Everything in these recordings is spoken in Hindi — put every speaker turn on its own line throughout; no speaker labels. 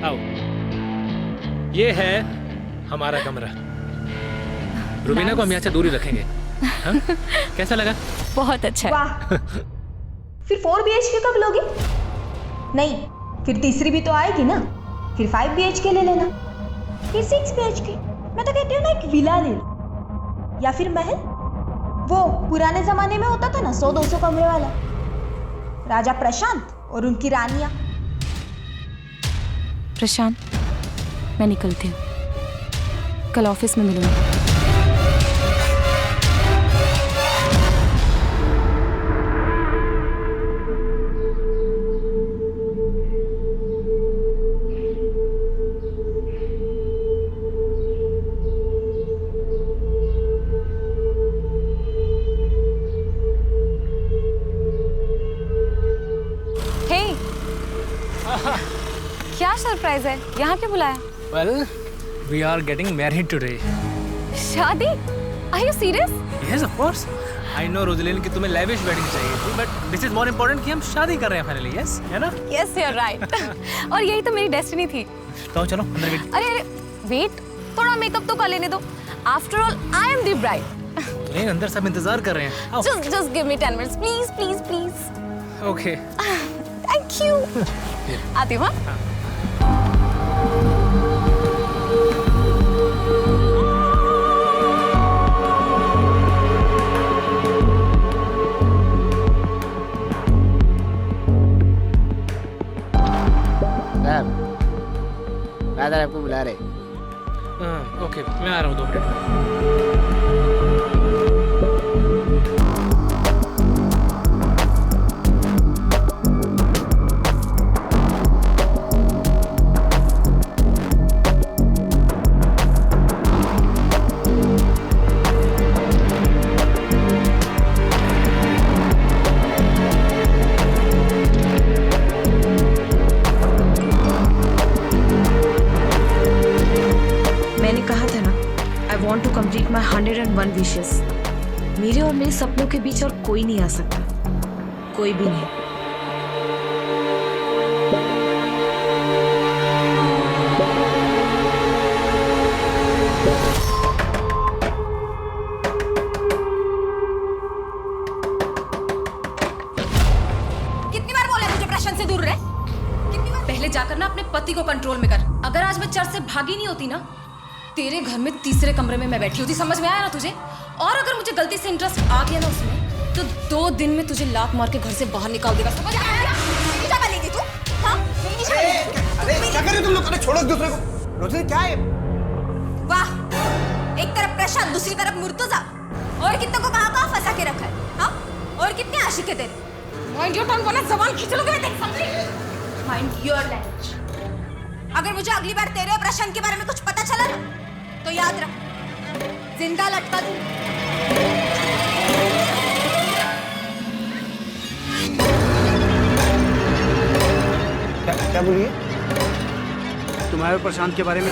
आओ, ये है हमारा कमरा। रुबीना को हम यहाँ से दूर ही रखेंगे। हाँ? कैसा लगा?
बहुत अच्छा है।
वाह। फिर 4 BHK कब लोगे? नहीं, फिर तीसरी भी तो आएगी ना। फिर 5 BHK ले लेना, फिर 6 BHK। मैं तो कहती हूँ ना एक विला ले लो, या फिर महल। वो पुराने जमाने में होता था ना 100-200 कमरे वाला, राजा प्रशांत और उनकी रानियां।
प्रशांत, मैं निकलती हूँ, कल ऑफिस में मिलूंगी। क्या सरप्राइज है? यहाँ क्यों बुलाया?
Well, we are getting married today.
शादी? Are you serious?
Yes, of course. I know Roslyn कि तुम्हें lavish wedding चाहिए थी, but this is more important कि हम शादी कर रहे हैं finally, yes? है ना?
Yes, you're right. और यही तो मेरी डेस्टिनी थी।
तो चलो अंदर वेट।
अरे वेट, थोड़ा मेकअप तो कर लेने दो। After all, I am the bride.
नहीं, अंदर सब इंतजार कर रहे हैं। आओ।
Just give me 10 minutes, please, please, please.
Okay.
Thank you. आती हूँ। हाँ?
राधा आपको बुला रहे।
ओके, मैं आ रहा हूँ 2 मिनट में।
Complete my 101 wishes. मेरे और मेरे सपनों के बीच और कोई नहीं आ सकता, कोई भी नहीं।
कितनी बार बोला मुझे प्रशांत से दूर रहे? कितनी बार? पहले जाकर ना अपने पति को कंट्रोल में कर। अगर आज मैं चर्च से भागी नहीं होती ना, तेरे घर में तीसरे कमरे में मैं बैठी होती। समझ में आया ना तुझे? और अगर मुझे गलती से इंटरेस्ट आ गया ना उसमें, तो 2 दिन में तुझे लात मार के घर से बाहर निकाल देगा। समझ आया? क्या बनेगी तू? हाँ?
अरे क्या कर रहे हो तुम लोग? अरे छोड़ो एक दूसरे को। रोशनी क्या है?
वाह, एक तरफ प्रशांत, दूसरी तरफ मुर्तजा, और कितने को कहाँ फंसा के रखा है? हाँ? और कितने आशिक है तेरे? माइंड योर टंग, वरना जबान खींच लोगे। मैं देख समझी? Mind your language. अगर मुझे अगली बार तेरे और प्रशांत के बारे में कुछ पता चला ना, तो याद रख, जिंदा लटका दूं।
क्या बोलिए? तुम्हारे और प्रशांत के बारे में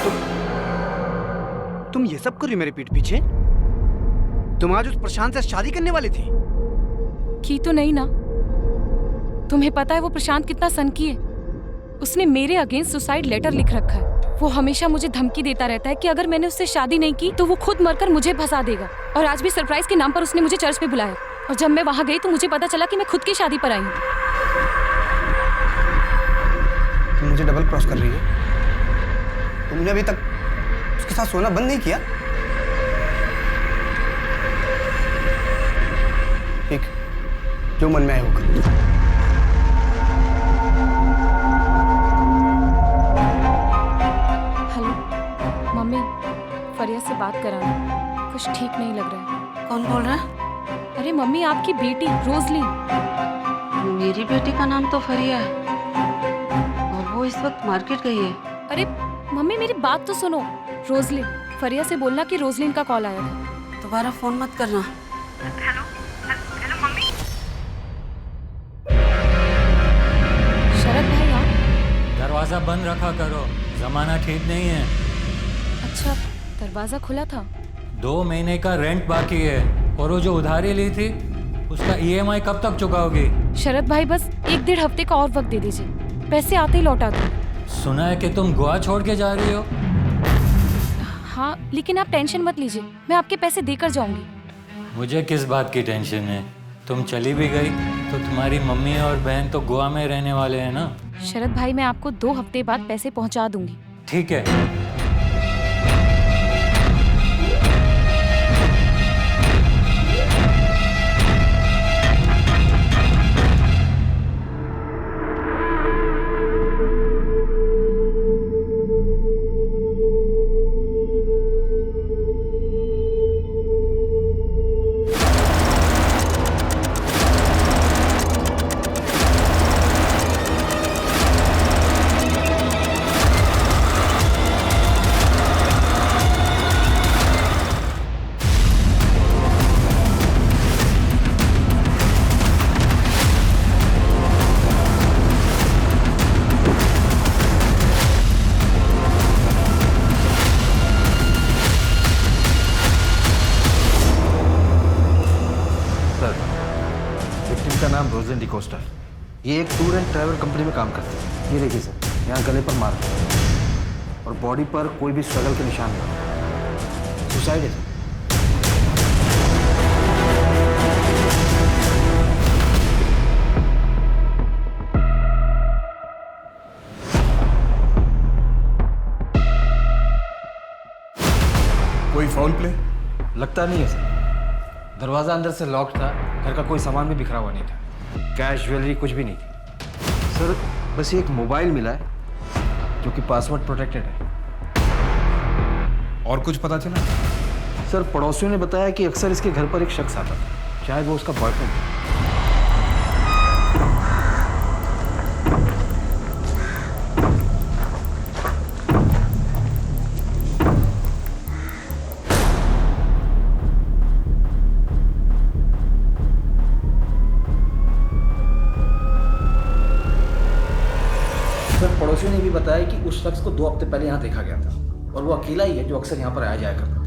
तुम ये सब कर रही मेरे पीठ पीछे? तुम आज उस प्रशांत से शादी करने वाली थी?
की तो नहीं ना। तुम्हें पता है वो प्रशांत कितना सनकी है। उसने मेरे अगेंस्ट सुसाइड लेटर लिख रखा है। वो हमेशा मुझे धमकी देता रहता है कि अगर मैंने उससे शादी नहीं की तो वो खुद मरकर मुझे फंसा देगा। और आज भी सरप्राइज के नाम पर उसने मुझे चर्च में बुलाया, और जब मैं वहां गई तो मुझे पता चला कि मैं खुद की शादी पर आई हूँ।
तुम मुझे डबल क्रॉस कर रही है? तुमने अभी तक उसके साथ सोना बंद नहीं किया? ठीक, जो मन में आए वो कर।
फरिया से बात कराना, कुछ ठीक नहीं लग रहा है।
कौन बोल रहा है?
अरे मम्मी, आपकी बेटी रोजलिन।
मेरी बेटी का नाम तो फरिया है, और वो इस वक्त मार्केट गई है।
अरे मम्मी, मेरी बात तो सुनो। रोजलिन, फरिया से बोलना कि रोजलिन का कॉल आया था।
दोबारा फोन मत करना।
Hello hello mummy.
शरद भाई, आप
दरवाजा बंद रखा करो, जमाना ठीक नहीं है।
अच्छा, दरवाजा खुला था।
2 महीने का रेंट बाकी है, और वो जो उधारी ली थी उसका EMI कब तक चुकाओगी?
शरद भाई, बस 1-1.5 हफ्ते का और वक्त दे दीजिए, पैसे आते ही लौटा दो।
सुना है कि तुम गोवा छोड़ के जा रही हो।
हाँ, लेकिन आप टेंशन मत लीजिए, मैं आपके पैसे देकर जाऊंगी।
मुझे किस बात की टेंशन है? तुम चली भी गई तो तुम्हारी मम्मी और बहन तो गोवा में रहने वाले हैं ना।
शरद भाई, मैं आपको 2 हफ्ते बाद पैसे पहुंचा दूंगी।
ठीक है।
का नाम रोजलिन डिकोस्टा है। ये एक टूर एंड ट्रैवल कंपनी में काम करती है। ये देखिए सर, यहाँ गले पर मार है और बॉडी पर कोई भी स्ट्रगल के निशान नहीं। सुसाइड है सर।
कोई फाउल प्ले?
लगता नहीं है सर। दरवाजा अंदर से लॉक था, घर का कोई सामान भी बिखरा हुआ नहीं था, कैश ज्वेलरी कुछ भी नहीं थी सर। बस ये एक मोबाइल मिला है जो कि पासवर्ड प्रोटेक्टेड है।
और कुछ पता चला?
सर पड़ोसियों ने बताया कि अक्सर इसके घर पर एक शख्स आता था, शायद वो उसका बॉयफ्रेंड था। पड़ोसियों ने भी बताया कि उस शख्स को 2 हफ्ते पहले यहाँ देखा गया था और वो अकेला ही है जो अक्सर यहाँ पर आया जाया करता था।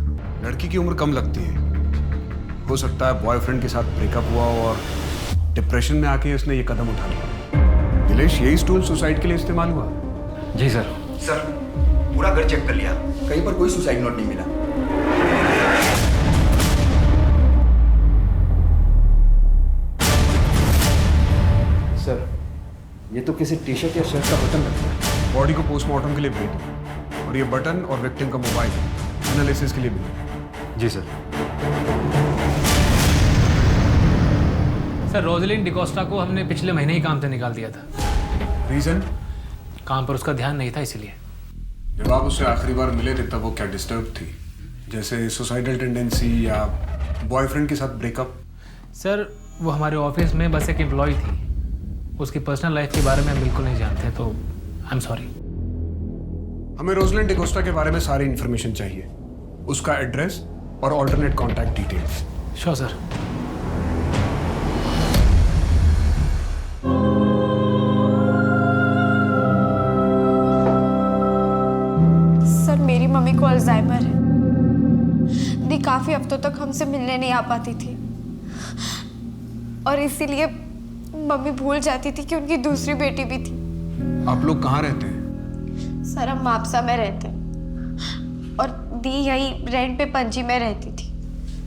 लड़की की उम्र कम लगती है, हो सकता है बॉयफ्रेंड के साथ ब्रेकअप हुआ और डिप्रेशन में आके उसने ये कदम उठा लिया। दिलेश, यही स्टूल सुसाइड के लिए इस्तेमाल हुआ?
जी सर।
सर पूरा घर चेक कर लिया, कहीं पर कोई सुसाइड नोट नहीं मिला।
सर ये तो किसी टी शर्ट या शर्ट का बटन लगता है।
बॉडी को पोस्टमार्टम के लिए भेज दो और ये बटन और विक्टिम का मोबाइल एनालिसिस के लिए भेज।
जी सर।
सर, रोजलिन डिकोस्टा को हमने पिछले महीने ही काम से निकाल दिया था।
रीजन?
काम पर उसका ध्यान नहीं था, इसलिए।
जब आप उससे आखिरी बार मिले थे तब वो क्या डिस्टर्ब थी, जैसे सुसाइडल टेंडेंसी या बॉयफ्रेंड के साथ ब्रेकअप?
सर, वो हमारे ऑफिस में बस एक एम्प्लॉय थी, उसकी पर्सनल लाइफ के बारे में हम बिल्कुल नहीं जानते, तो आई एम सॉरी।
हमें रोजलिन डिकोस्टा के बारे में सारी इन्फॉर्मेशन चाहिए, उसका एड्रेस और alternate contact details.
Sure sir.
Sir मेरी मम्मी को अल्जाइमर है। दी काफी हफ्तों तक हमसे मिलने नहीं आ पाती थी और इसीलिए मम्मी भूल जाती थी कि उनकी दूसरी बेटी भी थी।
आप लोग कहाँ रहते हैं?
सर हम मापसा में रहते हैं और दी यही रेंट पे पणजी में रहती थी।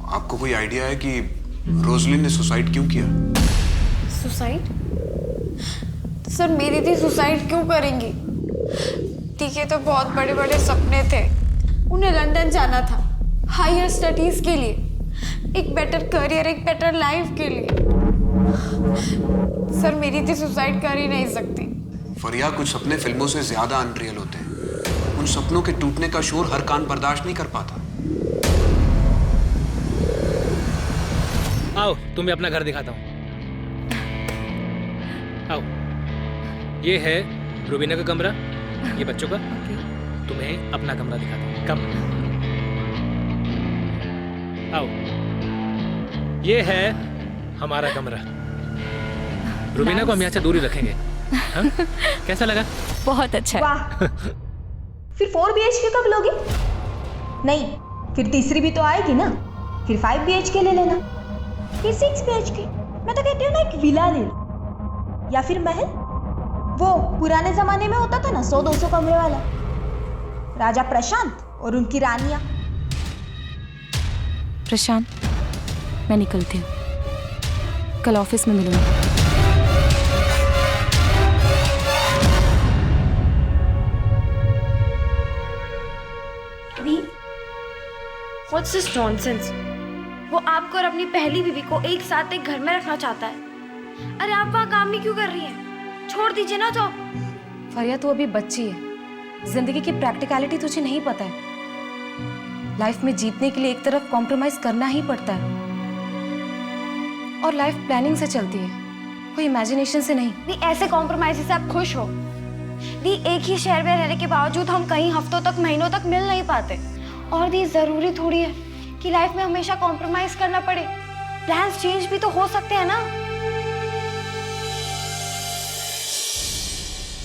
आपको कोई आइडिया है कि रोजलिन ने सुसाइड क्यों किया?
सुसाइड? सर मेरी दी सुसाइड क्यों करेंगी? दी के तो बहुत बड़े बड़े सपने थे। उन्हें लंदन जाना था हायर स्टडीज के लिए, एक बेटर करियर, एक बेटर लाइफ के लिए। सर मेरी दी सुसाइड कर ही नहीं सकती।
फरिया, कुछ सपने फिल्मों से ज्यादा अनरियल होते हैं। उन सपनों के टूटने का शोर हर कान बर्दाश्त नहीं कर पाता।
आओ, तुम्हें अपना घर दिखाता हूँ। आओ, ये है रुबीना का कमरा, ये बच्चों का। तुम्हें अपना कमरा दिखाता हूँ। कम आओ, ये है हमारा कमरा। रुबीना को हम यहाँ से दूर ही रखेंगे। हाँ? कैसा लगा?
बहुत अच्छा है।
वाह। फिर 4 BHK कब लोगे? नहीं, फिर तीसरी भी तो आएगी ना। फिर 5 BHK ले लेना, फिर 6 BHK। मैं तो कहती हूँ ना, एक विला ले लो या फिर महल, वो पुराने जमाने में होता था ना 100-200 कमरे वाला, राजा प्रशांत और उनकी रानियां।
प्रशांत, मैं निकलती हूँ, कल ऑफिस में मिलूंगी।
What's this nonsense? वो आपको और अपनी पहली बीवी को एक साथ एक घर में रखना चाहता है। अरे आप वहाँ काम नहीं क्यों कर रही हैं? छोड़ दीजिए ना जॉब।
फरिया, तू अभी बच्ची है, जिंदगी की प्रैक्टिकलिटी तुझे नहीं पता है। लाइफ में जीतने के लिए एक तरफ कॉम्प्रोमाइज करना ही पड़ता है, और लाइफ प्लानिंग से चलती है, कोई इमेजिनेशन से नहीं।
दी ऐसे कॉम्प्रोमाइज से आप खुश हो? दी एक ही शहर में रहने के बावजूद हम कहीं हफ्तों तक महीनों तक मिल नहीं पाते। और दी जरूरी थोड़ी है कि लाइफ में हमेशा कॉम्प्रोमाइज करना पड़े। प्लान्स चेंज भी तो हो सकते हैं ना।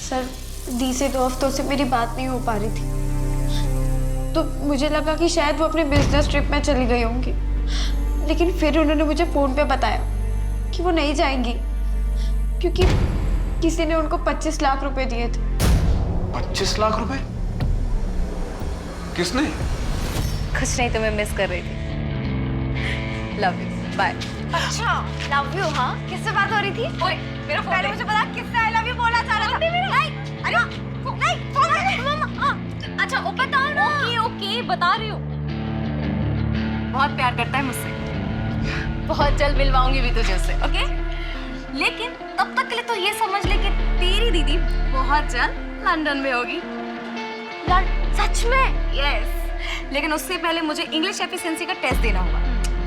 सर, दी से 2 हफ्तों से मेरी बात नहीं हो पा रही थी, तो मुझे लगा कि शायद वो अपने बिजनेस ट्रिप में चली गई होंगी। लेकिन फिर उन्होंने मुझे फोन पे बताया कि वो नहीं जाएंगी, क्योंकि किसी ने उनको 25 लाख रुपए दिए थे।
25 लाख रुपए? किसने?
कुछ नहीं, तुम्हें मिस कर रही थी। Love you, bye. अच्छा, लव यू? हाँ, किससे बात हो रही थी? ओए, मेरा फोन पहले मुझे बता, किससे आई लव यू बोला जा रहा था? नहीं, अरे नहीं, फोन दे मम्मा। अच्छा, वो बताओ ना। ओके ओके, बता रही हूँ। बहुत प्यार करता है मुझसे, बहुत जल्द मिलवाऊंगी भी तुझे उससे, ओके? लेकिन तब तक के लिए तो ये समझ ले कि तेरी दीदी बहुत जल्द लंदन में होगी। सच में? यस। लेकिन उससे पहले मुझे इंग्लिश एफिशिएंसी का टेस्ट देना होगा,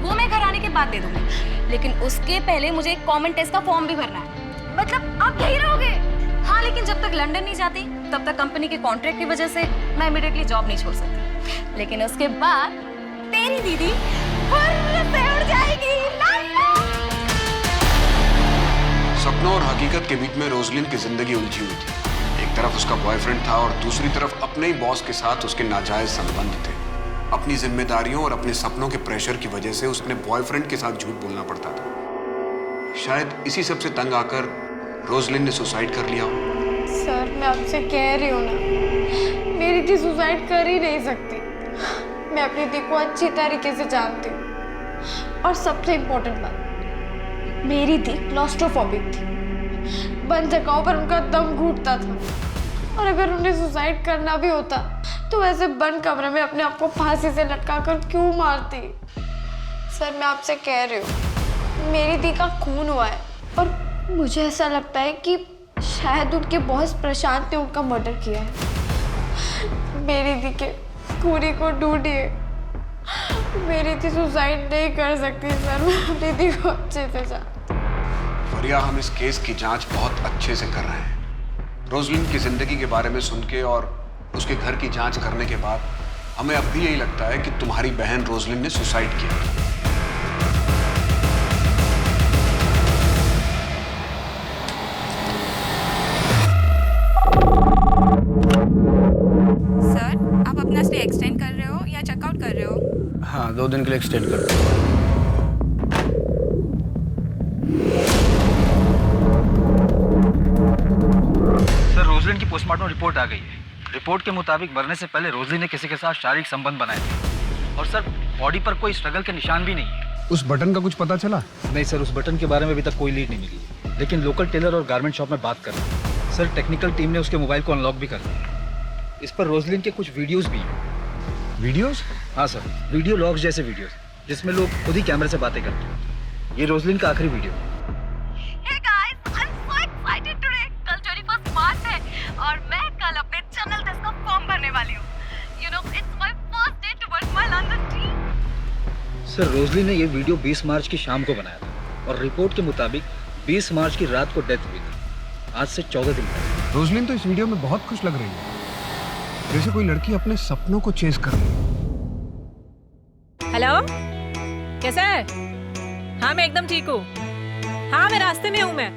वो मैं घर आने के बाद दे दूंगी। लेकिन उसके पहले मुझे एक कॉमन टेस्ट का फॉर्म भी भरना है। मतलब आप यही रहोगे? हाँ, लेकिन जब तक लंदन नहीं जाती तब तक कंपनी के कॉन्ट्रैक्ट की वजह से मैं इमीडिएटली जॉब नहीं छोड़ सकती। लेकिन उसके बाद तेरी दीदी से उड़ जाएगी।
सपनों और हकीकत के बीच में रोजलिन की जिंदगी उलझी हुई थी। एक तरफ उसका बॉयफ्रेंड था और दूसरी तरफ अपने ही बॉस के साथ उसके नाजायज संबंध थे। अपनी जिम्मेदारियों और अपने सपनों के प्रेशर की वजह से उसने बॉयफ्रेंड के साथ झूठ बोलना पड़ता था। शायद इसी सब से तंग आकर रोजलिन ने सुसाइड कर लिया हो।
सर, मैं आपसे कह रही हूँ ना, मेरी दी सुसाइड कर ही नहीं सकती। मैं अपनी दी को अच्छी तरीके से जानती हूँ। और सबसे इम्पोर्टेंट बात, मेरी दी क्लॉस्ट्रोफोबिक थी, बंद जगहों पर उनका दम घुटता था। और अगर उन्हें सुसाइड करना भी होता तो वैसे बंद कमरे में अपने आप को फांसी से लटका कर क्यों मारती? सर, मैं आपसे कह रही हूँ, मेरी दी का खून हुआ है और मुझे ऐसा लगता है कि शायद उनके बॉस प्रशांत ने उनका मर्डर किया है। मेरी दी के खूनी को ढूंढिए। मेरी दी सुसाइड नहीं कर सकती सर, मैं अपनी दी को अच्छे से जानती हूँ।
फरिया, हम इस केस की जांच बहुत अच्छे से कर रहे हैं। रोजलिन की जिंदगी के बारे में सुन के और उसके घर की जांच करने के बाद हमें अब भी यही लगता है कि तुम्हारी बहन रोजलिन ने सुसाइड किया।
सर, आप अपना स्टे एक्सटेंड कर रहे हो या चेकआउट कर रहे हो?
हाँ, 2 दिन के लिए एक्सटेंड कर दो।
सर, रोजलिन की पोस्टमार्टम रिपोर्ट आ गई है। रिपोर्ट के मुताबिक मरने से पहले रोजलिन ने किसी के साथ शारीरिक संबंध बनाए थे। और सर, बॉडी पर कोई स्ट्रगल के निशान भी नहीं है।
उस बटन का कुछ पता चला?
नहीं सर, उस बटन के बारे में अभी तक कोई लीड नहीं मिली, लेकिन लोकल टेलर और गारमेंट शॉप में बात कर रहे हैं। सर, टेक्निकल टीम ने उसके मोबाइल को अनलॉक भी कर लिया। इस पर रोजलिन के कुछ वीडियोस भी हैं।
वीडियोस?
हाँ सर, वीडियो लॉग्स जैसे वीडियोस जिसमें लोग खुद ही कैमरे से बातें करते हैं। ये रोजलिन का आखिरी वीडियो है।
Hey guys, I'm so excited today. कल 21 मार्च है और मैं कल अपने चैनल टेस्ट का फॉर्म भरने वाली हूँ। You know, it's my first day towards my London dream.
सर, रोजलिन ने ये वीडियो 20 मार्च की शाम को बनाया था और रिपोर्ट के मुताबिक 20 मार्च की रात को डेथ हुई थी, आज से 14 दिन पहले।
रोजलिन तो इस वीडियो में बहुत खुश लग रही है, जैसे कोई लड़की अपने सपनों को चेस कर रही है।
हेलो, कैसा है? हाँ, मैं एकदम ठीक हूँ। हाँ, मैं रास्ते में हूँ मैं।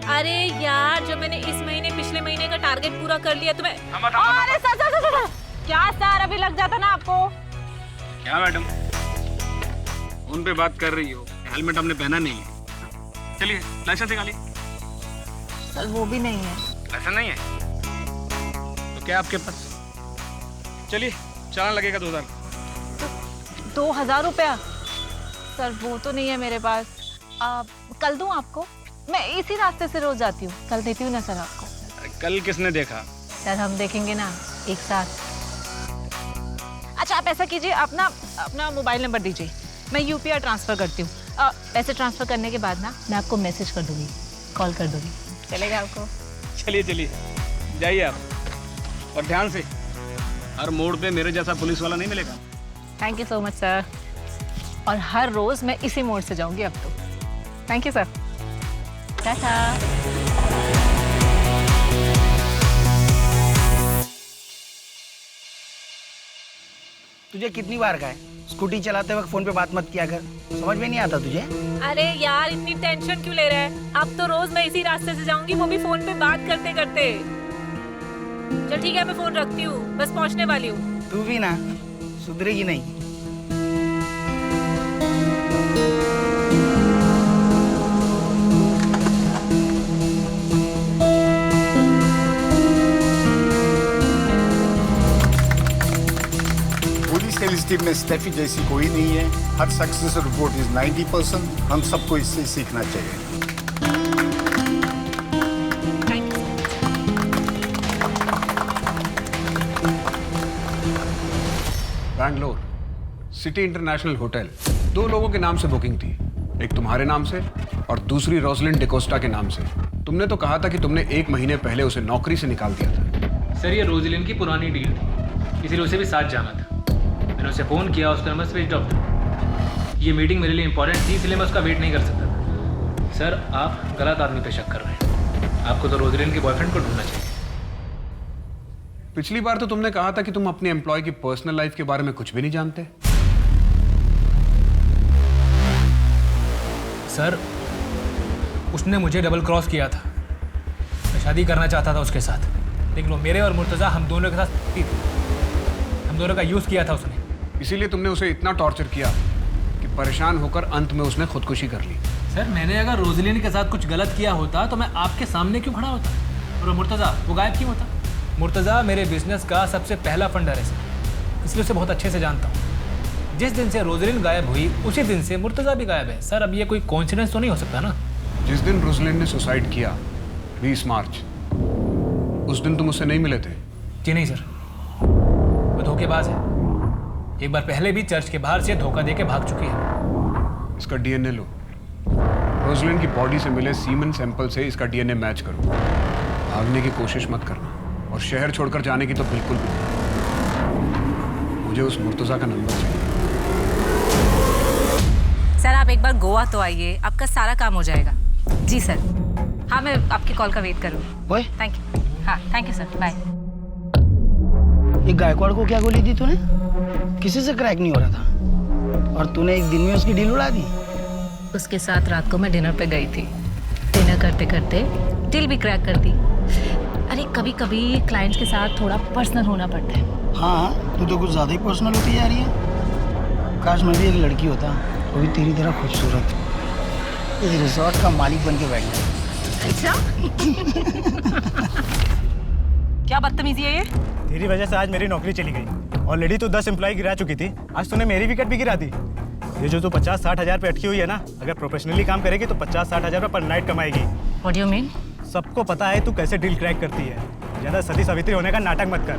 अरे यार, जो मैंने इस महीने पिछले महीने का टारगेट पूरा कर लिया तो मैं अरे सर क्या सर, अभी लग जाता ना आपको।
क्या मैडम, फोन पे बात कर रही हो, हेलमेट हमने पहना नहीं है। चलिए, लाइसेंस निकालिए।
सर वो भी नहीं है।
ऐसा नहीं है तो क्या आपके पास? चलिए चालान लगेगा 2000।
2000 रुपया? सर वो तो नहीं है मेरे पास। कल दूं आपको? मैं इसी रास्ते से रोज जाती हूँ, कल देती हूँ ना सर आपको।
कल किसने देखा?
सर हम देखेंगे ना एक साथ। अच्छा आप ऐसा कीजिए, अपना मोबाइल नंबर दीजिए, मैं यूपीआई ट्रांसफर करती हूँ। पैसे ट्रांसफर करने के बाद ना मैं आपको मैसेज कर दूंगी, कॉल कर दूंगी। चलेगा आपको?
चलिए चलिए जाइए आप, और ध्यान से, हर मोड़ पे मेरे जैसा पुलिस वाला नहीं मिलेगा।
Thank you so much sir. और हर रोज मैं इसी मोड़ से जाऊंगी अब तो। Thank you sir. टाटा।
तुझे कितनी बार कहा है स्कूटी चलाते वक्त फोन पे बात मत किया कर, समझ में नहीं आता तुझे?
अरे यार इतनी टेंशन क्यों ले रहा है? अब तो रोज मैं इसी रास्ते से जाऊंगी, वो भी फोन पे बात करते करते। चल ठीक है मैं फोन रखती हूँ, बस पहुँचने वाली हूँ।
तू भी ना सुधरेगी नहीं।
सेल्स टीम में स्टेफी जैसी कोई नहीं है। हर सक्सेस रिपोर्ट इज 90%। हम सबको इससे सीखना चाहिए।
बैंगलोर सिटी इंटरनेशनल होटल, 2 लोगों के नाम से बुकिंग थी, एक तुम्हारे नाम से और दूसरी रोजलिन डिकोस्टा के नाम से। तुमने तो कहा था कि तुमने 1 महीने पहले उसे नौकरी से निकाल दिया था।
सर ये रोजलिन की पुरानी डील थी, इसीलिए उसे भी साथ जाना था। मैंने उसे फ़ोन किया, उसका नंबर स्विच ऑफ था। ये मीटिंग मेरे लिए इंपॉर्टेंट थी, इसलिए मैं उसका वेट नहीं कर सकता था। सर आप गलत आदमी पे शक कर रहे हैं, आपको तो रोजलिन के बॉयफ्रेंड को ढूंढना चाहिए।
पिछली बार तो तुमने कहा था कि तुम अपने एम्प्लॉय की पर्सनल लाइफ के बारे में कुछ भी नहीं जानते।
सर उसने मुझे डबल क्रॉस किया था, मैं शादी करना चाहता था उसके साथ, लेकिन वो मेरे और मुर्तज़ा हम दोनों के साथ थी, हम दोनों का यूज़ किया था उसने।
इसीलिए तुमने उसे इतना टॉर्चर किया कि परेशान होकर अंत में उसने खुदकुशी कर ली।
सर मैंने अगर रोजलिन के साथ कुछ गलत किया होता तो मैं आपके सामने क्यों खड़ा होता, और वो मुर्तज़ा वो गायब क्यों होता? मुर्तज़ा मेरे बिजनेस का सबसे पहला फंडर है सर, इसलिए उसे बहुत अच्छे से जानता हूँ। जिस दिन से रोजलिन गायब हुई उसी दिन से मुर्तज़ा भी गायब है। सर अब ये कोई कोइंसिडेंस तो नहीं हो सकता ना?
जिस दिन रोजलिन ने सुसाइड किया 20 मार्च, उस दिन तुम उससे नहीं मिले थे?
जी नहीं सर, वो धोखेबाज है। एक बार पहले भी चर्च के बाहर से धोखा देके भाग चुकी है।
इसका डीएनए लो, रोजलिन की बॉडी से मिले सीमेन सैंपल से इसका डीएनए मैच करो। भागने की कोशिश मत करना, और शहर छोड़कर जाने की तो बिल्कुल भी नहीं। मुझे उस मुर्तज़ा का नंबर चाहिए।
सर आप एक बार गोवा तो आइए, आपका सारा काम हो जाएगा। जी सर, हाँ मैं आपकी कॉल का वेट करूँगी। Thank you. हाँ थैंक यू सर, बाय।
ये गायकवाड़ को क्या गोली दी तूने? किसी से क्रैक नहीं हो रहा था, और तूने एक दिन में उसकी डील उड़ा दी।
उसके साथ रात को मैं डिनर पे गई थी, डिनर करते करते डील भी क्रैक कर दी। अरे कभी कभी क्लाइंट्स के साथ थोड़ा पर्सनल होना पड़ता है।
हाँ तू तो कुछ ज़्यादा ही पर्सनल होती जा रही है। काश मैं भी एक लड़की होता, वो भी तेरी तरह खूबसूरत, इस रिजॉर्ट का मालिक बन के बैठ गया।
अच्छा क्या बदतमीजी है ये?
तेरी वजह से आज मेरी नौकरी चली गई। ऑलरेडी तो 10 एम्प्लॉय गिरा चुकी थी, आज तूने मेरी विकेट भी गिरा दी। ये जो तू 50-60 हज़ार पे अटकी हुई है ना, अगर प्रोफेशनली काम करेगी तो 50-60 हज़ार पर night कमाएगी।
What do you mean?
सबको पता है तू कैसे डील क्रैक करती है। ज्यादा सती सावित्री होने का नाटक मत कर।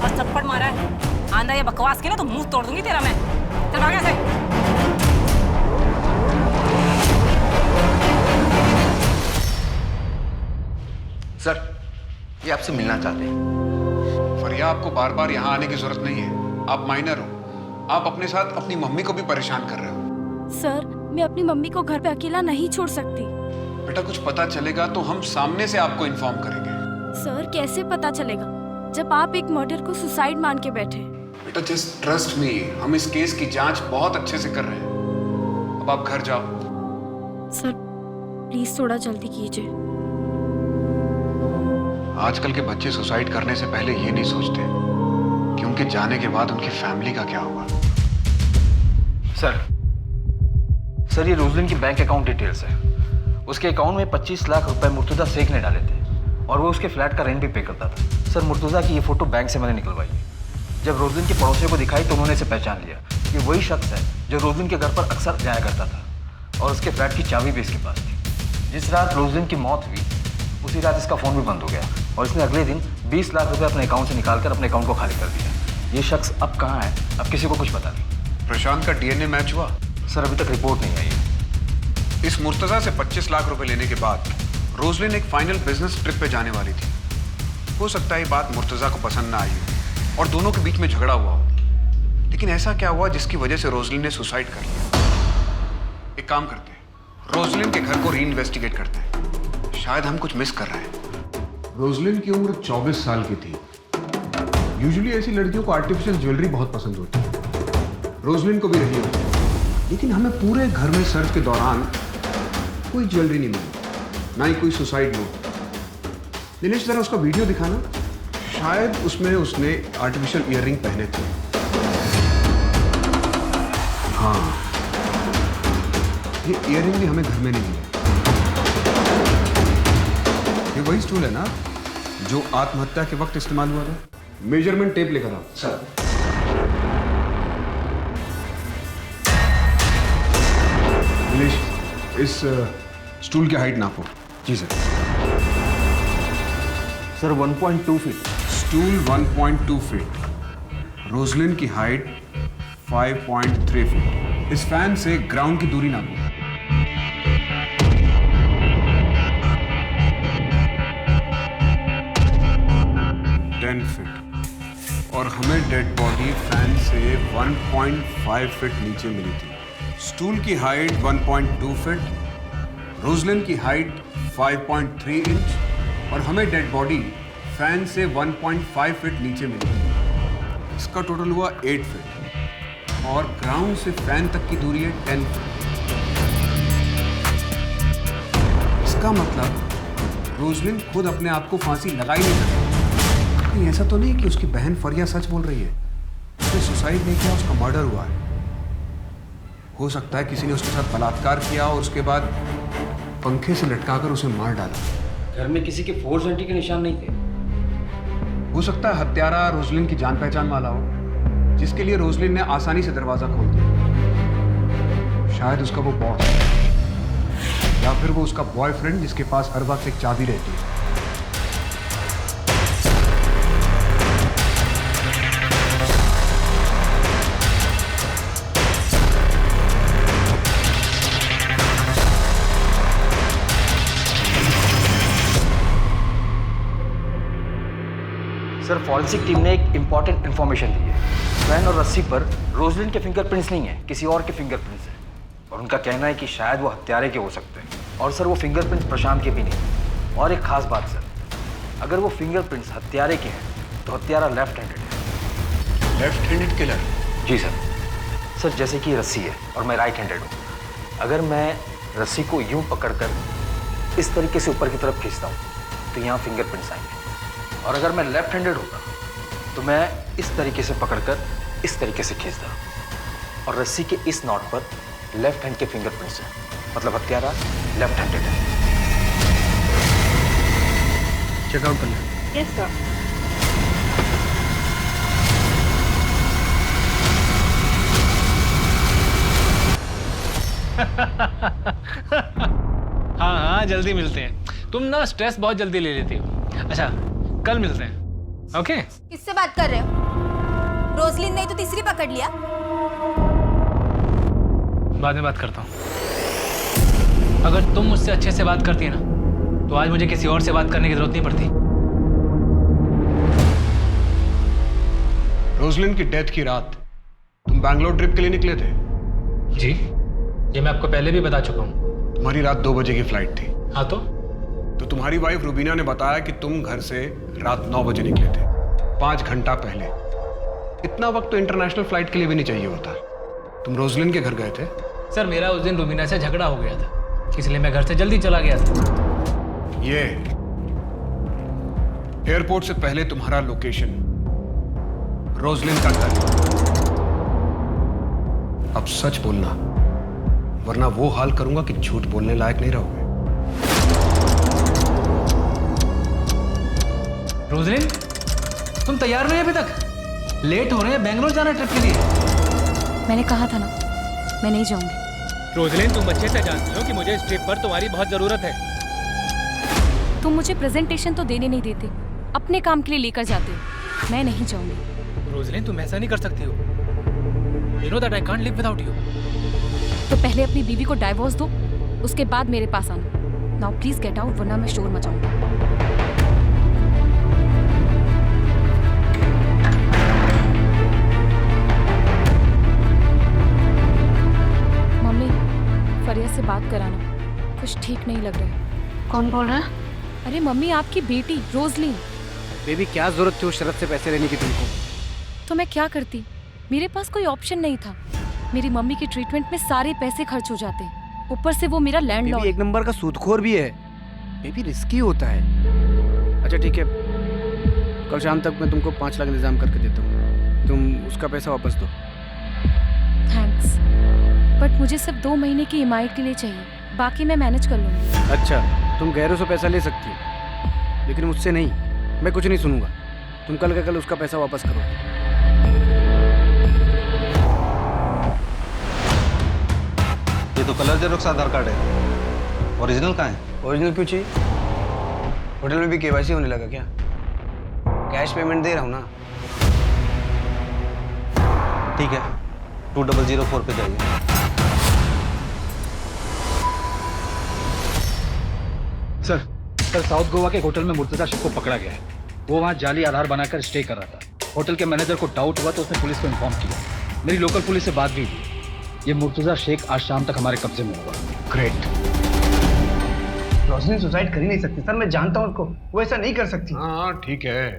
और थप्पड़ मारा है, आंधा ये बकवास की ना तो मुंह तोड़ दूंगी तेरा मैं। चल भाग यहाँ से।
सर ये आपसे मिलना चाहते हैं।
फरिया आपको बार बार यहाँ आने की जरूरत नहीं है, आप माइनर हो। आप अपने साथ अपनी मम्मी को भी परेशान कर रहे हो।
सर मैं अपनी मम्मी को घर पे अकेला नहीं छोड़ सकती।
बेटा कुछ पता चलेगा तो हम सामने से आपको इन्फॉर्म करेंगे।
सर कैसे पता चलेगा जब आप एक मर्डर को सुसाइड मान के बैठे?
बेटा जस्ट ट्रस्ट मी, हम इस केस की जांच बहुत अच्छे से कर रहे हैं। अब आप घर जाओ।
सर प्लीज थोड़ा जल्दी कीजिए।
आजकल के बच्चे सुसाइड करने से पहले ये नहीं सोचते कि उनके जाने के बाद उनकी फैमिली का क्या होगा।
सर ये रोजलिन की बैंक अकाउंट डिटेल्स है। उसके अकाउंट में 25 लाख रुपए मुर्तुजा शेख ने डाले थे और वो उसके फ्लैट का रेंट भी पे करता था। सर मुर्तुजा की ये फोटो बैंक से मैंने निकलवाई है। जब रोजलिन के पड़ोसियों को दिखाई तो उन्होंने इसे पहचान लिया। ये वही शख्स है जो रोजलिन के घर पर अक्सर जाया करता था और उसके फ्लैट की चाबी भी इसके पास थी। जिस रात रोजलिन की मौत हुई उसी रात इसका फ़ोन भी बंद हो गया और इसने अगले दिन 20 लाख रुपए अपने अकाउंट से निकालकर अपने अकाउंट को खाली कर दिया। ये शख्स अब कहाँ है, अब किसी को कुछ पता नहीं।
प्रशांत का डीएनए मैच हुआ?
सर अभी तक रिपोर्ट नहीं आई है।
इस मुर्तजा से 25 लाख रुपए लेने के बाद रोजलिन एक फाइनल बिजनेस ट्रिप पे जाने वाली थी। हो सकता है ये बात मुर्तजा को पसंद ना आई हो और दोनों के बीच में झगड़ा हुआ हो। लेकिन ऐसा क्या हुआ जिसकी वजह से रोजलिन ने सुसाइड कर लिया? एक काम करते हैं, रोजलिन के घर को री इन्वेस्टिगेट करते हैं। शायद हम कुछ मिस कर रहे हैं।
रोजलिन की उम्र 24 साल की थी। यूजुअली ऐसी लड़कियों को आर्टिफिशियल ज्वेलरी बहुत पसंद होती है, रोजलिन को भी रही होती है। लेकिन हमें पूरे घर में सर्च के दौरान कोई ज्वेलरी नहीं मिली, ना ही कोई सुसाइड नोट। दिनेश जरा उसका वीडियो दिखाना, शायद उसमें उसने आर्टिफिशियल ईयररिंग पहने थे। हाँ, ये ईयररिंग भी हमें घर में नहीं मिली। ये वही स्टूल है ना जो आत्महत्या के वक्त इस्तेमाल हुआ था? मेजरमेंट टेप लेकर आओ। सर। दिनेश, इस स्टूल की हाइट नापो। जी sir.
Sir 1.2 feet.
Stool 1.2 feet, Roslin की हाइट 5.3 फीट। इस फैन से ग्राउंड की दूरी नापो। फीट। और हमें डेड बॉडी फैन से 1.5 फीट नीचे मिली थी। स्टूल की हाइट 1.2 फीट, रोजलिन की हाइट 5.3 इंच और हमें डेड बॉडी फैन से 1.5 फीट नीचे मिली। इसका टोटल हुआ 8 फीट और ग्राउंड से फैन तक की दूरी है 10 फीट। इसका मतलब रोजलिन खुद अपने आप को फांसी लगाई नहीं सकती। नहीं, ऐसा तो नहीं कि उसकी बहन फरिया सच बोल रही है। उसने सुसाइड नहीं किया, उसका मर्डर हुआ है। हो सकता है किसी ने उसके साथ बलात्कार किया और उसके बाद पंखे से लटकाकर उसे मार डाला।
घर में किसी के फोर्स एंट्री के निशान नहीं थे।
हो सकता है हत्यारा रोजलिन की जान पहचान वाला हो, जिसके लिए रोजलिन ने आसानी से दरवाजा खोल दिया। शायद उसका वो बॉस या फिर वो उसका बॉयफ्रेंड जिसके पास हर वक्त एक चाबी रहती है।
सर फॉरेंसिक टीम ने एक इंपॉर्टेंट इन्फॉर्मेशन दी है। फैन और रस्सी पर रोजलिन के फिंगरप्रिंट्स नहीं है, किसी और के फिंगरप्रिंट्स हैं और उनका कहना है कि शायद वो हत्यारे के हो सकते हैं। और सर वो फिंगरप्रिंट्स प्रशांत के भी नहीं। और एक खास बात सर, अगर वो फिंगरप्रिंट्स हत्यारे के हैं तो हत्यारा लेफ्ट हैंडेड है।
Left handed killer?
जी सर। सर जैसे कि रस्सी है और मैं राइट हैंडेड हूँ, अगर मैं रस्सी को यूं पकड़कर इस तरीके से ऊपर की तरफ खींचता हूँ तो यहाँ फिंगरप्रिंट्स आएंगे। और अगर मैं लेफ्ट हैंडेड होता तो मैं इस तरीके से पकड़कर इस तरीके से खींचता और रस्सी के इस नॉट पर लेफ्ट हैंड के फिंगरप्रिंट्स हैं, मतलब हत्यारा लेफ्ट हैंडेड है।
चेकआउट कर लें।
Yes sir.
हाँ हाँ, जल्दी मिलते हैं। तुम ना स्ट्रेस बहुत जल्दी ले लेती हो। अच्छा, कल मिलते हैं। ओके?
किससे बात कर रहे हो? रोजलिन ने तो तीसरी पकड़ लिया।
बाद में बात करता हूँ। अगर तुम मुझसे अच्छे से बात करती है ना तो आज मुझे किसी और से बात करने की जरूरत नहीं पड़ती।
रोजलिन की डेथ की रात तुम बैंगलोर ट्रिप के लिए निकले थे?
जी, ये मैं आपको पहले भी बता चुका हूँ।
तुम्हारी रात 2 बजे की फ्लाइट थी।
हाँ तो
तुम्हारी वाइफ रुबीना ने बताया कि तुम घर से रात 9 बजे निकले थे, 5 घंटा पहले। इतना वक्त तो इंटरनेशनल फ्लाइट के लिए भी नहीं चाहिए होता। तुम रोजलिन के घर गए थे?
सर मेरा उस दिन रुबीना से झगड़ा हो गया था, इसलिए मैं घर से जल्दी चला गया था।
ये एयरपोर्ट से पहले तुम्हारा लोकेशन रोजलिन का घर। अब सच बोलना, वरना वो हाल करूंगा कि झूठ बोलने लायक नहीं रहोगे।
रोजलिन, तुम तैयार नहीं अभी तक? लेट हो रहे हैं, बेंगलोर जाना ट्रिप के लिए।
मैंने कहा था ना, मैं नहीं जाऊंगी।
रोजलिन, तुम अच्छे से जानती हो कि मुझे इस ट्रिप पर तुम्हारी बहुत जरूरत है।
तुम मुझे प्रेजेंटेशन तो देने नहीं देते, अपने काम के लिए लेकर जाते हो। मैं नहीं जाऊंगी।
रोजलिन, तुम ऐसा नहीं कर सकती हो। You know that I can't live without you.
तो पहले अपनी बीवी को डाइवोर्स दो, उसके बाद मेरे पास आना। नाउ प्लीज गेट आउट, वरना मैं शोर मचाऊंगी। मम्मी, फरिया से बात कराना, कुछ ठीक नहीं लग रहा है।
कौन बोल रहा है?
अरे मम्मी, आपकी बेटी रोजलिन।
बेबी, क्या जरूरत थी उस शरत से पैसे लेने की तुमको?
तो मैं क्या करती, मेरे पास कोई ऑप्शन नहीं था। मेरी मम्मी के ट्रीटमेंट में सारे पैसे खर्च हो जाते, ऊपर से वो मेरा लैंडलॉर्ड।
एक नंबर का सूदखोर भी है। बेबी, रिस्की होता है। अच्छा ठीक है, कल शाम तक मैं तुमको 5 लाख इंतजाम करके देता हूँ, तुम उसका पैसा वापस दो।
थैंक्स, बट मुझे सिर्फ 2 महीने की ईएमआई के लिए चाहिए, बाकी मैं मैनेज कर लूँगी।
अच्छा, तुम गैरों से पैसा ले सकती हो, लेकिन मुझसे नहीं। मैं कुछ नहीं सुनूंगा। तुम कल का कल उसका पैसा वापस करो।
ये तो कलर जेरोक्स आधार कार्ड है, ओरिजिनल कहाँ है?
ओरिजिनल क्यों चाहिए? होटल में भी केवाईसी होने लगा क्या? कैश पेमेंट दे रहा हूँ ना।
ठीक है, 2004 पे जाइए।
सर, साउथ गोवा के होटल में मुर्तजा शेख को पकड़ा गया है। वो वहाँ जाली आधार बनाकर स्टे कर रहा था। होटल के मैनेजर को डाउट हुआ तो उसने पुलिस को इन्फॉर्म किया। मेरी लोकल पुलिस से बात भी हुई। ये मुर्तजा शेख आज शाम तक हमारे कब्जे में होगा।
ग्रेट। रोशनी सुसाइड कर ही नहीं सकती सर, मैं जानता हूँ उसको, वो ऐसा नहीं कर सकती।
हाँ ठीक है,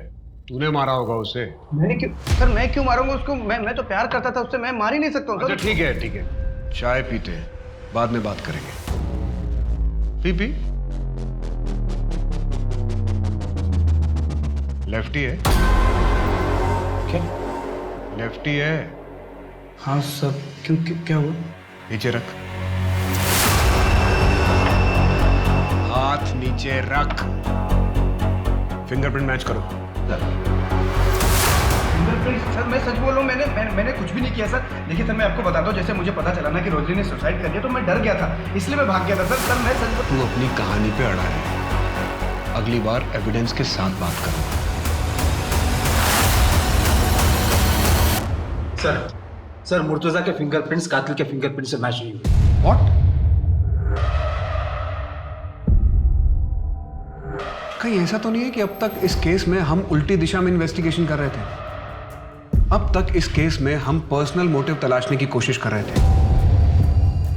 तूने मारा होगा उसे।
मैंने क्यों सर, मैं क्यों मारूंगा उसको? मैं तो प्यार करता था उससे, मैं मार ही नहीं सकता हूँ।
अच्छा ठीक है, चाय पीते हैं, बाद में बात करेंगे। पी लेफ्टी है
क्या?
लेफ्टी है।
हाँ सर, क्यों क्या हुआ?
नीचे रख, हाथ नीचे रख। फिंगरप्रिंट मैच करो।
फिंगरप्रिंट? सर मैं सच बोल रहा हूँ, मैंने कुछ भी नहीं किया सर। देखिए सर, मैं आपको बताता हूँ, जैसे मुझे पता चला ना कि रोजली ने सुसाइड कर दिया तो मैं डर गया था, इसलिए मैं भाग गया था सर। मैं सच।
तू अपनी कहानी पे अड़ा है, अगली बार एविडेंस के साथ बात करो।
सर, मुर्तजा के फिंगरप्रिंट्स कातिल के फिंगरप्रिंट से मैच नहीं हुए।
व्हाट? कहीं ऐसा तो नहीं है कि अब तक इस केस में हम उल्टी दिशा में इन्वेस्टिगेशन कर रहे थे? अब तक इस केस में हम पर्सनल मोटिव तलाशने की कोशिश कर रहे थे।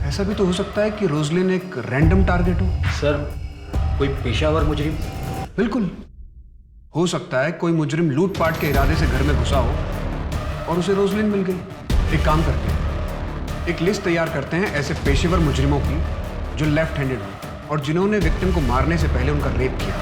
ऐसा भी तो हो सकता है कि रोजलिन एक रैंडम टारगेट हो।
सर, कोई पेशावर मुजरिम?
बिल्कुल हो सकता है कोई मुजरिम लूटपाट के इरादे से घर में घुसा हो और उसे रोजलिन मिल गई। एक काम करते हैं, एक लिस्ट तैयार करते हैं ऐसे पेशेवर मुजरिमों की जो लेफ्ट हैंडेड हो और जिन्होंने विक्टिम को मारने से पहले उनका रेप किया।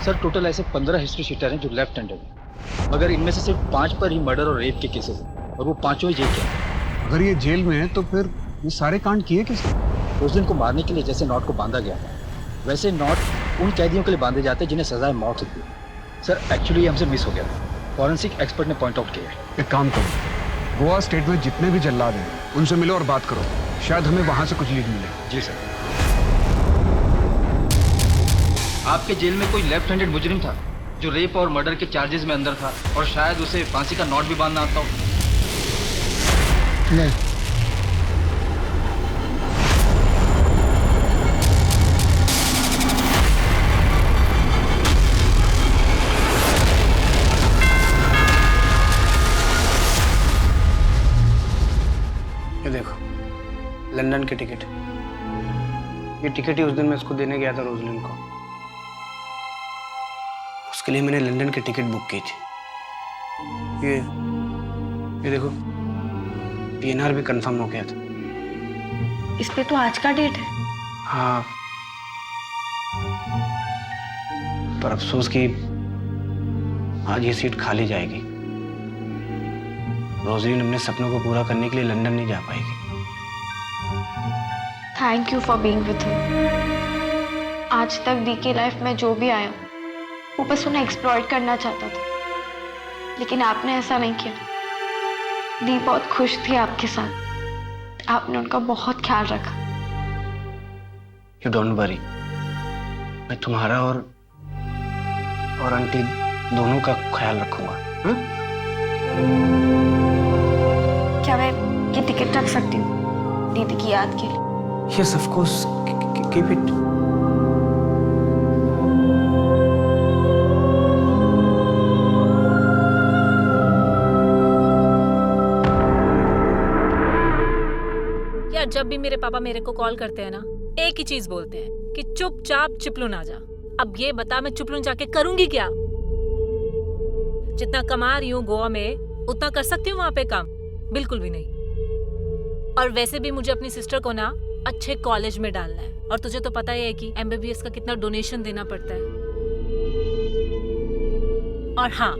सर टोटल ऐसे 15 हिस्ट्री शीटर हैं जो लेफ्ट हैंडेड हैं, मगर इनमें से सिर्फ 5 पर ही मर्डर और रेप के केसेस हैं और वो 5 ही जेल के हैं।
अगर ये जेल में है तो फिर ये सारे कांड किए किसने?
उस दिन को मारने के लिए जैसे नॉट को बांधा गया था, वैसे नॉट उन कैदियों के लिए बांधे जाते हैं जिन्हें सजाए मौत होती है। सर एक्चुअली हमसे मिस हो गया था, फॉरेंसिक एक्सपर्ट ने पॉइंट आउट किया है।
एक काम करो, गोवा स्टेट में जितने भी जल्लाद हैं उनसे मिलो और बात करो, शायद हमें वहां से कुछ लीड मिले।
जी सर। आपके जेल में कोई लेफ्ट हैंडेड मुजरिम था जो रेप और मर्डर के चार्जेस में अंदर था और शायद उसे फांसी का नॉट भी बांधना आता हो?
नहीं।
ये देखो, लंदन की टिकट। ये टिकट ही उस दिन मैं उसको देने गया था रोजलिन को। उसके लिए मैंने लंदन की टिकट बुक की थी। ये देखो, पीएनआर भी कंफर्म हो गया था।
इस पे तो आज का डेट है।
हाँ, पर अफसोस कि आज ये सीट खाली जाएगी। रोजलिन अपने सपनों को पूरा करने के लिए लंदन नहीं जा पाएगी।
Thank you for being with him. आज तक दी की लाइफ में जो भी आया वो बस उन्हें एक्सप्लॉइट करना चाहता था, लेकिन आपने ऐसा नहीं किया। दी बहुत खुश थी आपके साथ, आपने उनका बहुत ख्याल रखा।
यू डोंट वरी, मैं तुम्हारा और आंटी दोनों का ख्याल रखूंगा।
क्या मैं ये टिकट रख सकती हूँ दीदी की याद के लिए?
Yes, of course. Keep it.
यार जब भी मेरे पापा मेरे को कॉल करते हैं ना, एक ही चीज बोलते हैं कि चुपचाप चिपलून आ जा। अब ये बता मैं चिपलून जाके करूंगी क्या? जितना कमा रही हूँ गोवा में उतना कर सकती हूँ वहां पे काम? बिल्कुल भी नहीं। और वैसे भी मुझे अपनी सिस्टर को ना अच्छे कॉलेज में डालना है, और तुझे तो पता ही है कि MBBS का कितना डोनेशन देना पड़ता है। और हाँ,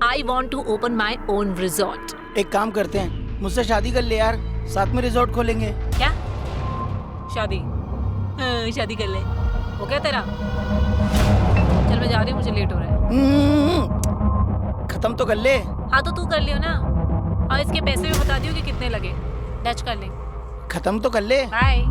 I want to open my own resort.
एक काम करते हैं, मुझसे शादी कर ले यार, साथ में रिजॉर्ट खोलेंगे।
क्या शादी? हाँ, शादी कर ले। हो गया तेरा? चल मैं जा रही हूँ, मुझे लेट हो रहा है।
खत्म तो कर ले।
हाँ तो तू कर लियो ना, और इसके पैसे भी बता दियो कि कितने लगे। डच कर ले।
खत्म तो कर ले।
बाय।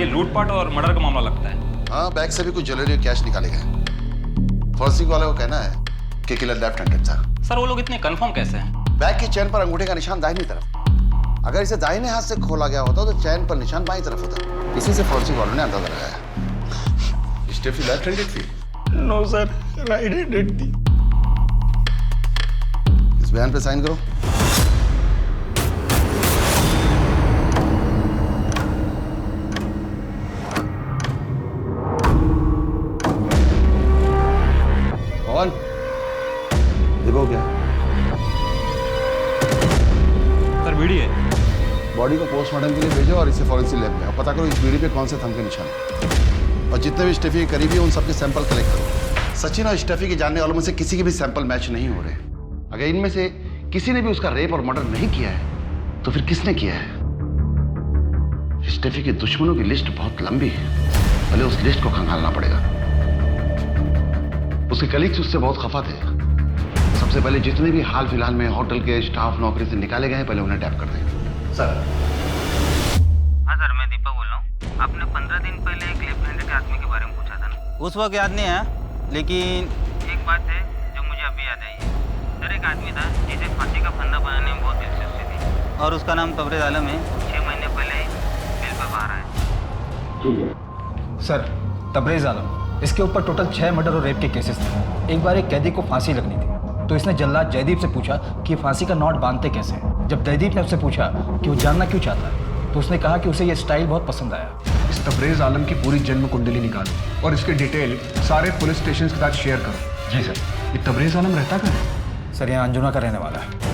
लूटपाट और मर्डर का मामला लगता है।
हाँ, बैग से भी कुछ ज्वेलरी और कैश निकाले गए। फॉरेंसिक वाले को कहना है कि किलर लेफ्ट हैंडेड था।
सर वो लोग इतने कंफर्म कैसे हैं?
बैग की चेन पर अंगूठे का निशान दाहिनी तरफ। अगर इसे दाहिने हाथ से खोला गया होता तो चेन पर निशान बाईं तरफ होता। इसी से फॉरेंसिक वालों ने अंदाजा लगाया। स्टेफी लेफ्ट हैंडेड थी?
नो सर, राइट हैंडेड थी।
इस बयान पे साइन करो। देखो क्या
सर, बीड़ी है।
बॉडी को पोस्टमार्टम के लिए भेजो और इसे फॉरेंसिक लैब में, और पता करो इस बीड़ी पे कौन से थंब के निशान है। और जितने भी स्टेफी के करीबी हैं उन सबके सैंपल कलेक्ट करो। सचिन और स्टेफी के जानने वालों में से किसी के भी सैंपल मैच नहीं हो रहे। अगर इनमें से किसी ने भी उसका रेप और मर्डर नहीं किया है तो फिर किसने किया है? स्टेफी के दुश्मनों की लिस्ट बहुत लंबी है, पहले उस लिस्ट को खंगालना पड़ेगा। उसके कलीग्स उससे बहुत खफा थे। सबसे पहले जितने भी हाल फिलहाल में होटल के स्टाफ नौकरी से निकाले गए हैं, पहले उन्हें टैप कर दें। सर।
हाँ सर, मैं दीपक बोल रहा हूँ। आपने 15 दिन पहले एक लेफ्ट हैंडेड आदमी के बारे में पूछा था ना? उस वक्त याद नहीं है, लेकिन एक बात है जो मुझे अभी याद आई है। सर एक आदमी था जिसे फांसी का फंदा बनाने में बहुत दिलचस्पी थी, और उसका नाम तबरेज आलम है। 6 महीने पहले बेल पर बाहर आया।
सर, तबरेज आलम, इसके ऊपर टोटल 6 मर्डर और रेप के केसेस थे। एक बार एक कैदी को फांसी लगनी थी तो इसने जल्लाद जयदीप से पूछा कि फांसी का नॉट बांधते कैसे हैं। जब जयदीप ने उससे पूछा कि वो जानना क्यों चाहता है तो उसने कहा कि उसे ये स्टाइल बहुत पसंद आया।
इस तबरेज आलम की पूरी जन्म कुंडली निकालो और इसके डिटेल सारे पुलिस स्टेशन के साथ शेयर करो।
जी सर।
ये तबरेज आलम रहता कहाँ है?
सर यहाँ अंजुना का रहने वाला है।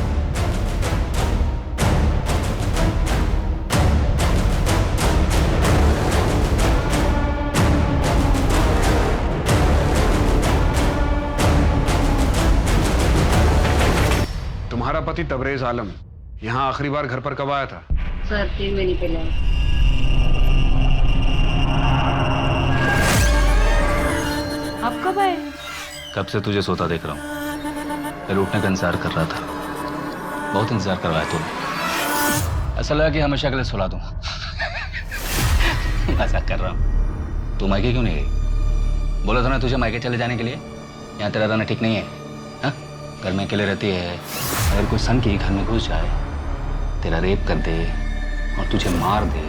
तुम्हारा पति तबरेज आलम यहाँ आखिरी बार घर पर कब आया था?
सर 3 महीने पहले।
आप कब आए?
कब से तुझे सोता देख रहा हूँ।
मैं लूटने का इंतजार कर रहा था। बहुत इंतजार करवाया तूने। ऐसा लगा कि हमेशा के लिए सुला दूंगा। मजाक कर रहा हूँ। तू मायके क्यों नहीं गई? बोला था ना तुझे मायके चले जाने के लिए। यहाँ तेरा रहना ठीक नहीं है। हाँ? घर में अकेले रहती है। अगर कोई सन की घर में घुस जाए, तेरा रेप कर दे और तुझे मार दे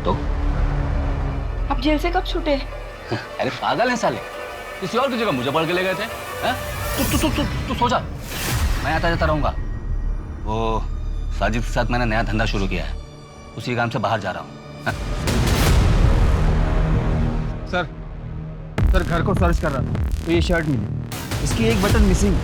तो?
आप जेल से कब छूटे?
अरे पागल है साले, किसी और की जगह मुझे पकड़ के ले गए थे। हाँ? तू सो जा, मैं आता जाता रहूंगा। वो साजिद के साथ मैंने नया धंधा शुरू किया है, उसी काम से बाहर जा रहा हूँ। हाँ?
सर घर को सर्च कर रहा था तो ये शर्ट मिली, इसकी एक बटन मिसिंग।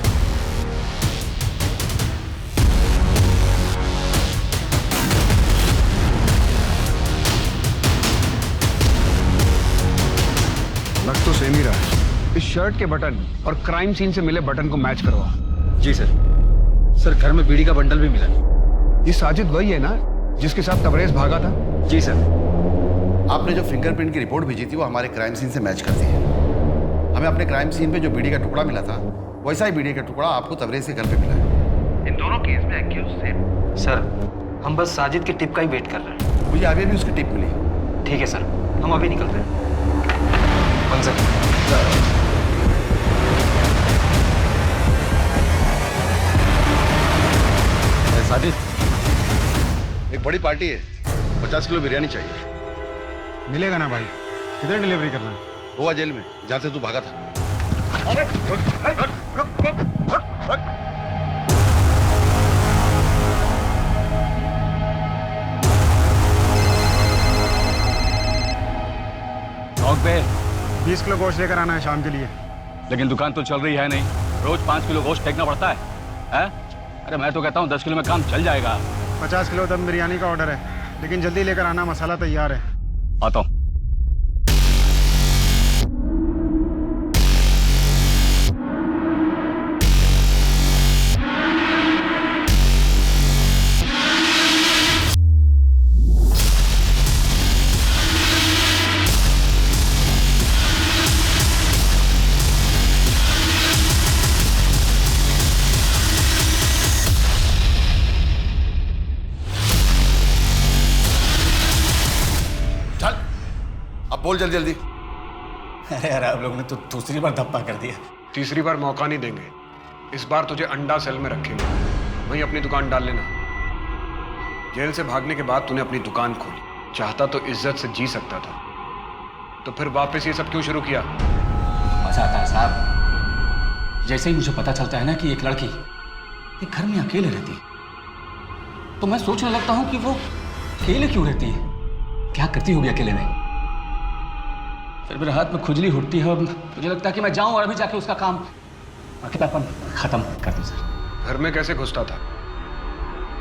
लग तो सेम ही रहा है। इस शर्ट के बटन और क्राइम सीन से मिले बटन को मैच करवाओ।
जी सर। सर घर में बीड़ी का बंडल भी मिला।
ये साजिद वही है ना जिसके साथ तबरेज भागा था?
जी सर।
आपने जो फिंगरप्रिंट की रिपोर्ट भेजी थी वो हमारे क्राइम सीन से मैच करती है। हमें अपने क्राइम सीन पे जो बीड़ी का टुकड़ा मिला था वैसा ही बीड़ी का टुकड़ा आपको तबरेज के घर पे मिला है। इन दोनों केस में एक्यूज सेम।
सर हम बस साजिद के टिप का ही वेट कर रहे हैं।
मुझे अभी भी उसकी टिप मिली।
ठीक है सर, हम अभी निकलते हैं। 1 सेकंड।
साजिद, एक बड़ी पार्टी है, 50 किलो बिरयानी चाहिए।
मिलेगा ना भाई? किधर डिलीवरी करना है?
गोवा जेल में, जहाँ से तू भागा था।
शौक पे
20 किलो गोश्त लेकर आना है शाम के लिए।
लेकिन दुकान तो चल रही है नहीं, रोज 5 किलो गोश्त फेंकना पड़ता है। अरे मैं तो कहता हूँ 10 किलो में काम चल जाएगा।
50 किलो दम बिरयानी का ऑर्डर है, लेकिन जल्दी लेकर आना, मसाला तैयार है।
आता हूँ।
बोल जल्दी जल्दी।
अरे यार आप लोगों ने तो दूसरी बार धप्पा कर दिया।
तीसरी बार मौका नहीं देंगे। इस बार तुझे अंडा सेल में रखेंगे, वहीं अपनी दुकान डाल लेना। जेल से भागने के बाद तूने अपनी दुकान खोली, चाहता तो इज्जत से जी सकता था, तो फिर वापस ये सब क्यों शुरू किया?
मजा आता है साहब। जैसे ही मुझे पता चलता है ना कि एक लड़की एक घर में अकेले रहती है, तो मैं सोचने लगता हूँ कि वो अकेले क्यों रहती है, क्या करती होगी अकेले में। फिर मेरे हाथ में खुजली उठती है और मुझे लगता है कि मैं जाऊं और अभी जाके उसका काम किताबन खत्म कर दूं। सर
घर में कैसे घुसता था?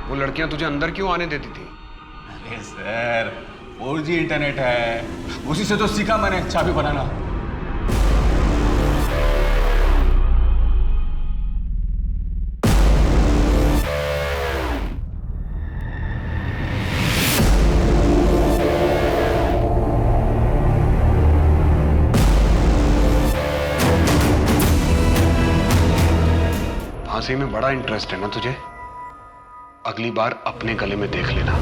वो लड़कियां तुझे अंदर क्यों आने देती थी?
अरे सर 4G इंटरनेट है, उसी से तो सीखा मैंने चाबी बनाना।
फांसी में बड़ा इंटरेस्ट है ना तुझे? अगली बार अपने गले में देख लेना।